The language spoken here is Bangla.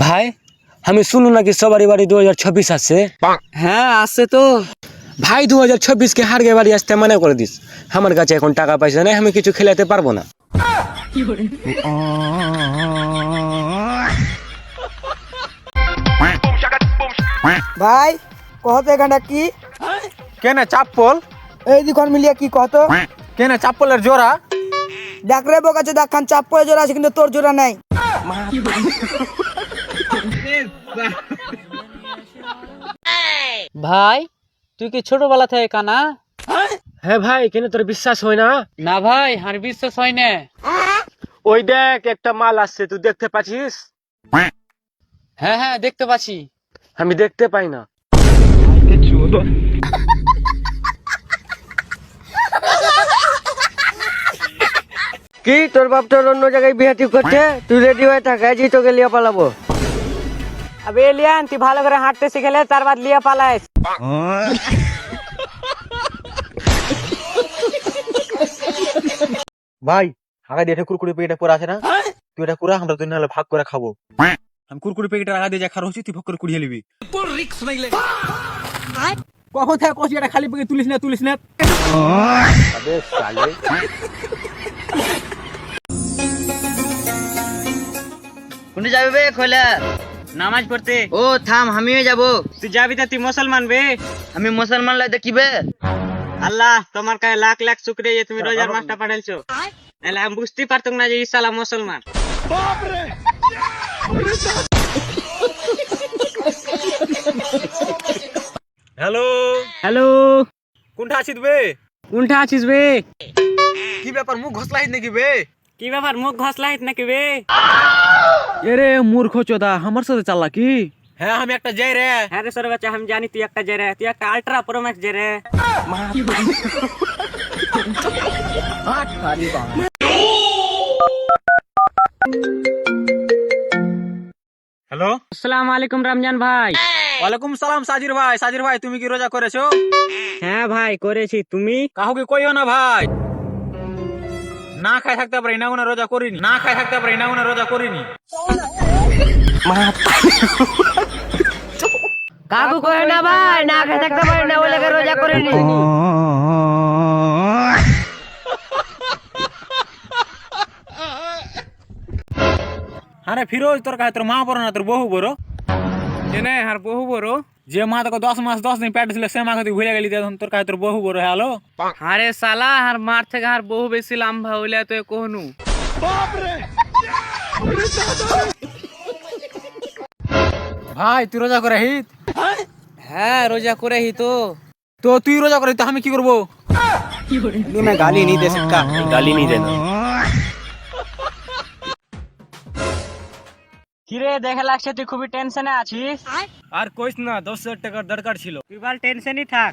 ভাই আমি শুনু নাকি সবারই বাড়ি 2026 আসছে। হ্যাঁ আসছে তো। ভাই 2026 কে হারগে বাড়ি আসতে মানা করে দিস। আমার কাছে এখন টাকা পয়সা নেই, আমি কিছু খেলাতে পারবো না। ভাই কত এখানটা কি কেনে চাপ্পল এই দুখন মিলিয়ে কি কত কেনে চাপ্পলের জোড়া দেখ রে বোকাচ্ছে দেখ খান চাপ পরে জোড়া আছে কিন্তু তোর জোড়া নাই। ভাই তুই কি ছোটবেলা থেকে কানা? হ্যাঁ ভাই, কেন তোর বিশ্বাস হয় না? না ভাই আর বিশ্বাস হয় না। ওই দেখ একটা মাল আসছে, তুই দেখতে পাচ্ছিস? হ্যাঁ হ্যাঁ দেখতে পাচ্ছি। আমি দেখতে পাই না। কি তোর বাপ তোর অন্য জায়গায় বিয়ে ঠিক করছে, তুই রেডি হয়ে থাক, আজই তোকে লিয়ে পালাবো। আবে এলিয়ান তুই ভালো করে হাঁটতে শিখেলে তার বাদ লিয়ে পালাইস। ভাই আগা দিয়ে একটা কুরকুরি প্যাকেট পরে আছে না, তুই এটা কুড়া, আমরা তুই নাহলে ভাগ করে খাবো। আমি কুরকুরি প্যাকেটের আগা দিয়ে যা খার হচ্ছি, তুই ভাগ করে কুড়িয়ে নিবি। কখন থেকে কষি এটা খালি প্যাকেট তুলিস না কোন যাবে বে খোলা? নামাজ পড়তে। ও থাম, আমিও যাবো। তুই যাবি তা তুই মুসলমান বে। আমি মুসলমান লাই দেখিবে। আল্লাহ তোমার কাছে লাখ লাখ শুকরিয়া যে তুমি রোজার মাসটা পাঠাইছো, নাহলে আমি বুঝতেই পারতাম না যে ইসালা মুসলমান। হ্যালো হ্যালো কোনটা আছিস বে? কোনটা আছিস বে? কি ব্যাপার, মুখ ঘষলাহিস নাকি বে? কি ব্যাপার মুখ ঘষলাহিস নাকি বে? এরে মূর্খ চোদা, আমার সাথে চাল্লা কি? হ্যাঁ আমি একটা যাই রে। হ্যাঁ রে সরে বাচ্চা, আমি জানি তুই একটা জে রে, তুই একটা আল্ট্রা প্রো ম্যাক্স জে রে। হ্যালো আসসালামু আলাইকুম রমজান ভাই। ওয়ালাইকুম সালাম সাজির ভাই। সাজির ভাই তুমি কি রোজা করেছো? হ্যাঁ ভাই করেছি, তুমি? কাউকে কইও না ভাই, না খাই থাকতে পারি না, উনা রোজা করিনি, না খাই থাকতে পারি না, উনা রোজা করিনি। কাকু কহে না ভাই, না খেয়ে থাকতে পারি না, বলে রোজা করিনি। আরে ফিরোজ, তোর কাছে তোর মা বড় না তোর বহু বড়? কেনে আর বহু বড়? যে মা তোকে 10 মাস 10 দিন পেটে ছিল, সে মাকে তুই ভুলে গেলি, তোর কাছে তোর বহু বড়। হ্যালো আরে সালা আর মার থেকে আর বহু বেশি লম্বা হইলে তো কোহনু। ভাই তুই রোজা করে হিত? হ্যাঁ রোজা করে হি তো। তো তুই রোজা করে, তো আমি কি করবো? मैं गाली नहीं दे सकता, गाली नहीं देना। কিরে দেখে লাগছে তুই খুবই টেনশনে আছিস। আর কইস না, 10,000 টাকার দরকার ছিল। তুই বল টেনশনই থাক।